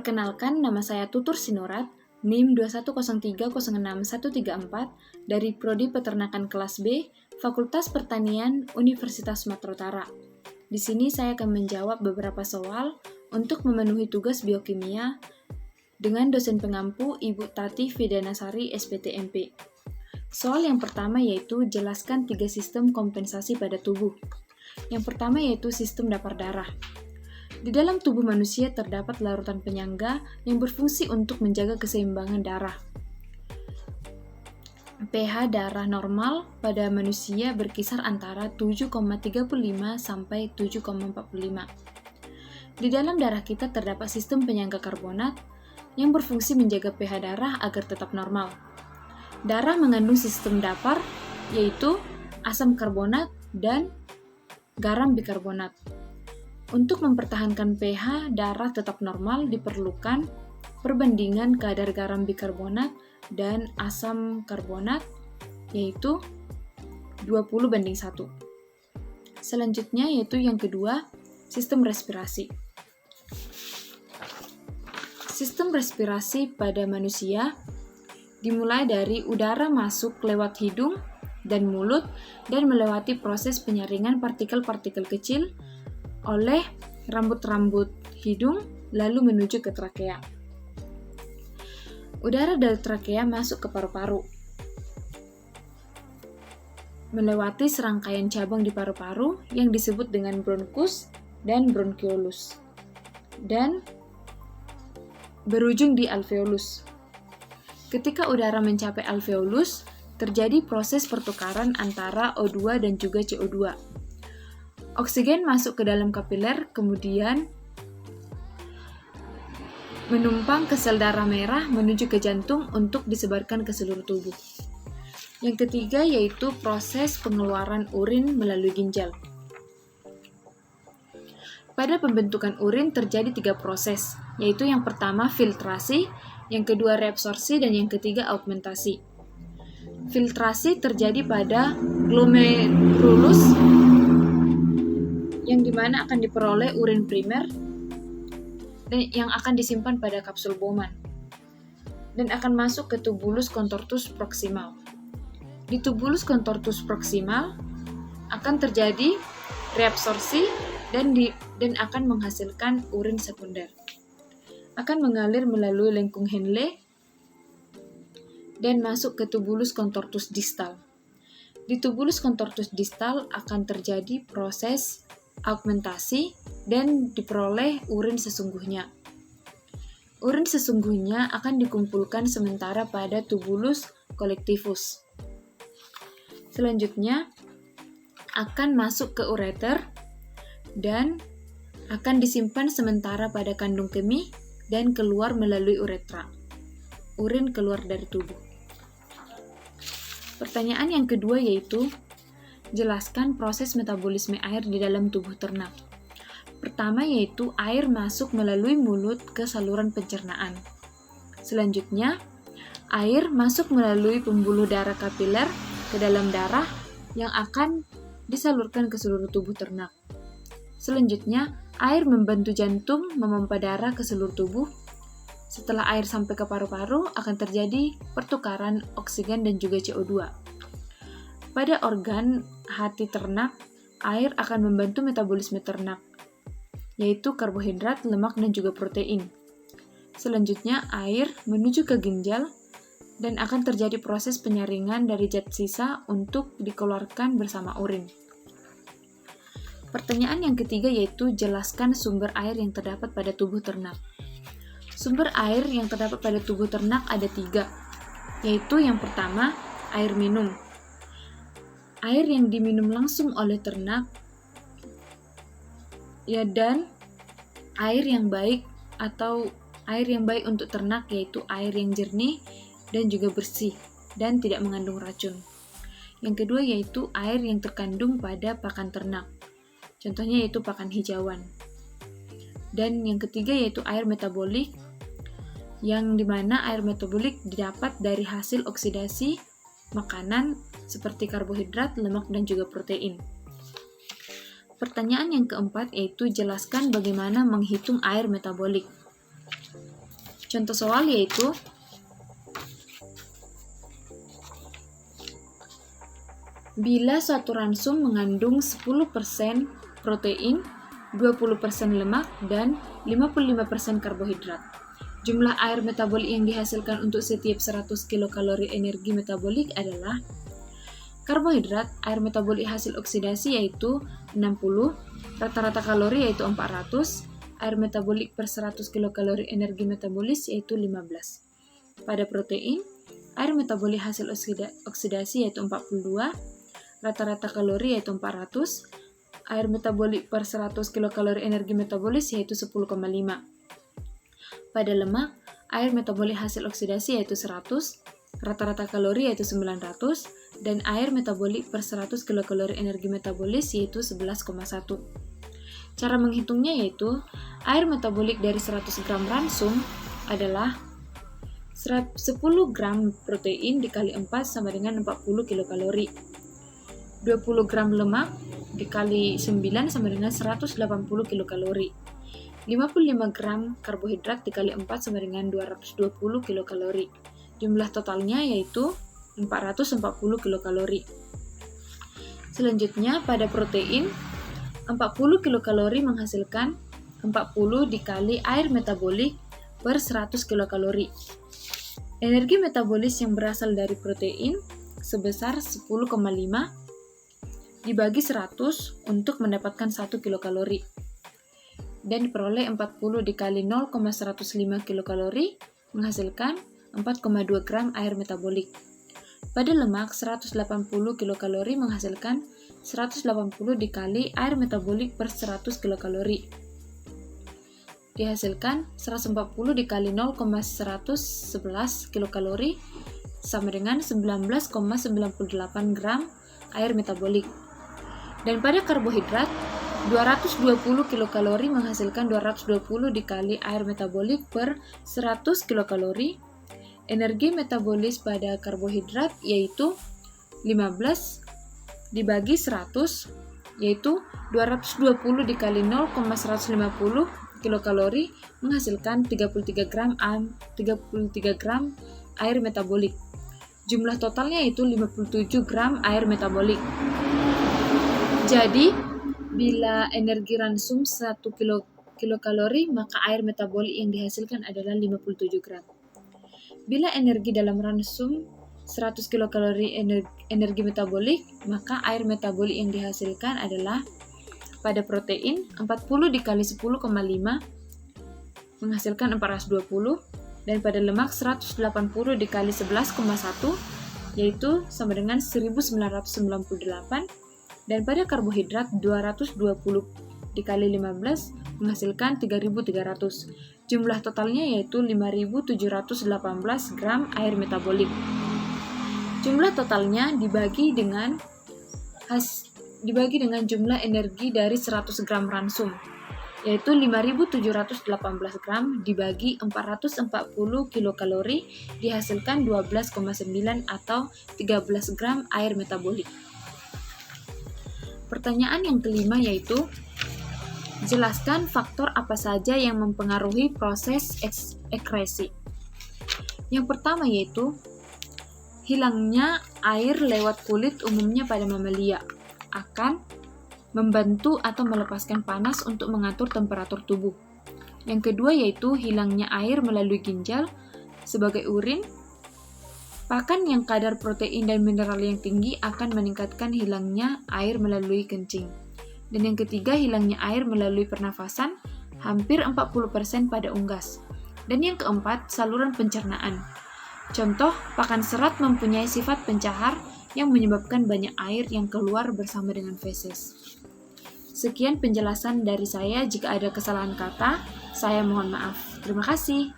Perkenalkan, nama saya Tutur Sinurat, NIM 2103061134 dari Prodi Peternakan Kelas B, Fakultas Pertanian, Universitas Sumatera Utara. Di sini saya akan menjawab beberapa soal untuk memenuhi tugas biokimia dengan dosen pengampu Ibu Tati Fidanasari, SPTMP. Soal yang pertama yaitu jelaskan 3 sistem kompensasi pada tubuh. Yang pertama yaitu sistem dapur darah. Di dalam tubuh manusia terdapat larutan penyangga yang berfungsi untuk menjaga keseimbangan darah. pH darah normal pada manusia berkisar antara 7,35 sampai 7,45. Di dalam darah kita terdapat sistem penyangga karbonat yang berfungsi menjaga pH darah agar tetap normal. Darah mengandung sistem dapur yaitu asam karbonat dan garam bikarbonat. Untuk mempertahankan pH darah tetap normal diperlukan perbandingan kadar garam bikarbonat dan asam karbonat yaitu 20:1. Selanjutnya yaitu yang kedua, sistem respirasi. Sistem respirasi pada manusia dimulai dari udara masuk lewat hidung dan mulut dan melewati proses penyaringan partikel-partikel kecil oleh rambut-rambut hidung lalu menuju ke trakea. Udara dari trakea masuk ke paru-paru, melewati serangkaian cabang di paru-paru yang disebut dengan bronkus dan bronkiolus, dan berujung di alveolus. Ketika udara mencapai alveolus, terjadi proses pertukaran antara O2 dan juga CO2. Oksigen masuk ke dalam kapiler, kemudian menumpang ke sel darah merah menuju ke jantung untuk disebarkan ke seluruh tubuh. Yang ketiga yaitu proses pengeluaran urin melalui ginjal. Pada pembentukan urin terjadi 3 proses, yaitu yang pertama filtrasi, yang kedua reabsorpsi, dan yang ketiga augmentasi. Filtrasi terjadi pada glomerulus yang dimana akan diperoleh urin primer dan yang akan disimpan pada kapsul Bowman dan akan masuk ke tubulus contortus proximal. Di tubulus contortus proximal akan terjadi reabsorpsi dan akan menghasilkan urin sekunder. Akan mengalir melalui lengkung Henle dan masuk ke tubulus contortus distal. Di tubulus contortus distal akan terjadi proses augmentasi dan diperoleh urin sesungguhnya. Urin sesungguhnya akan dikumpulkan sementara pada tubulus collectivus. Selanjutnya akan masuk ke ureter dan akan disimpan sementara pada kandung kemih dan keluar melalui uretra. Urin keluar dari tubuh. Pertanyaan yang kedua yaitu jelaskan proses metabolisme air di dalam tubuh ternak. Pertama yaitu air masuk melalui mulut ke saluran pencernaan. Selanjutnya, air masuk melalui pembuluh darah kapiler ke dalam darah yang akan disalurkan ke seluruh tubuh ternak. Selanjutnya, air membantu jantung memompa darah ke seluruh tubuh. Setelah air sampai ke paru-paru, akan terjadi pertukaran oksigen dan juga CO2. Pada organ hati ternak, air akan membantu metabolisme ternak, yaitu karbohidrat, lemak, dan juga protein. Selanjutnya, air menuju ke ginjal dan akan terjadi proses penyaringan dari zat sisa untuk dikeluarkan bersama urin. Pertanyaan yang ketiga yaitu jelaskan sumber air yang terdapat pada tubuh ternak. Sumber air yang terdapat pada tubuh ternak ada 3, yaitu yang pertama, air minum. Air yang diminum langsung oleh ternak dan air yang baik atau air yang baik untuk ternak yaitu air yang jernih dan juga bersih dan tidak mengandung racun. Yang kedua yaitu air yang terkandung pada pakan ternak. Contohnya yaitu pakan hijauan. Dan yang ketiga yaitu air metabolik, yang dimana air metabolik didapat dari hasil oksidasi makanan seperti karbohidrat, lemak, dan juga protein. Pertanyaan yang keempat yaitu jelaskan bagaimana menghitung air metabolik. Contoh soal yaitu bila suatu ransum mengandung 10% protein, 20% lemak, dan 55% karbohidrat. Jumlah air metabolik yang dihasilkan untuk setiap 100 kilokalori energi metabolik adalah karbohidrat, air metabolik hasil oksidasi yaitu 60, rata-rata kalori yaitu 400, air metabolik per 100 kilokalori energi metabolis yaitu 15. Pada protein, air metabolik hasil oksidasi yaitu 42, rata-rata kalori yaitu 400, air metabolik per 100 kilokalori energi metabolis yaitu 10,5. Pada lemak, air metabolik hasil oksidasi yaitu 100, rata-rata kalori yaitu 900, dan air metabolik per 100 kilokalori energi metabolis yaitu 11,1. Cara menghitungnya yaitu, air metabolik dari 100 gram ransum adalah 10 gram protein dikali 4 sama dengan 40 kilokalori. 20 gram lemak dikali 9 sama dengan 180 kilokalori. 55 gram karbohidrat dikali 4 sama dengan 220 kilokalori. Jumlah totalnya yaitu 440 kilokalori. Selanjutnya pada protein, 40 kilokalori menghasilkan 40 dikali air metabolik per 100 kilokalori. Energi metabolis yang berasal dari protein sebesar 10,5 dibagi 100 untuk mendapatkan 1 kilokalori. Dan diperoleh 40 dikali 0,105 kilokalori menghasilkan 4,2 gram air metabolik. Pada lemak, 180 kilokalori menghasilkan 180 dikali air metabolik per 100 kilokalori. Dihasilkan 140 dikali 0,111 kilokalori sama dengan 19,98 gram air metabolik. Dan pada karbohidrat, 220 kilokalori menghasilkan 220 dikali air metabolik per 100 kilokalori. Energi metabolis pada karbohidrat yaitu 15 dibagi 100 yaitu 220 dikali 0,150 kilokalori menghasilkan 33 gram air metabolik. Jumlah totalnya yaitu 57 gram air metabolik. Jadi, bila energi ransum 1 kilokalori, maka air metabolik yang dihasilkan adalah 57 gram. Bila energi dalam ransum 100 kilokalori energi metabolik, maka air metabolik yang dihasilkan adalah pada protein 40 dikali 10,5 menghasilkan 420, dan pada lemak 180 dikali 11,1 yaitu sama dengan 1998, dan pada karbohidrat 220 dikali 15 menghasilkan 3300. Jumlah totalnya yaitu 5718 gram air metabolik. Jumlah totalnya dibagi dengan jumlah energi dari 100 gram ransum, yaitu 5718 gram dibagi 440 kilokalori dihasilkan 12,9 atau 13 gram air metabolik. Pertanyaan yang kelima yaitu, jelaskan faktor apa saja yang mempengaruhi proses ekresi. Yang pertama yaitu, hilangnya air lewat kulit umumnya pada mamalia akan membantu atau melepaskan panas untuk mengatur temperatur tubuh. Yang kedua yaitu, hilangnya air melalui ginjal sebagai urin. Pakan yang kadar protein dan mineral yang tinggi akan meningkatkan hilangnya air melalui kencing. Dan yang ketiga, hilangnya air melalui pernafasan hampir 40% pada unggas. Dan yang keempat, saluran pencernaan. Contoh, pakan serat mempunyai sifat pencahar yang menyebabkan banyak air yang keluar bersama dengan feses. Sekian penjelasan dari saya. Jika ada kesalahan kata, saya mohon maaf. Terima kasih.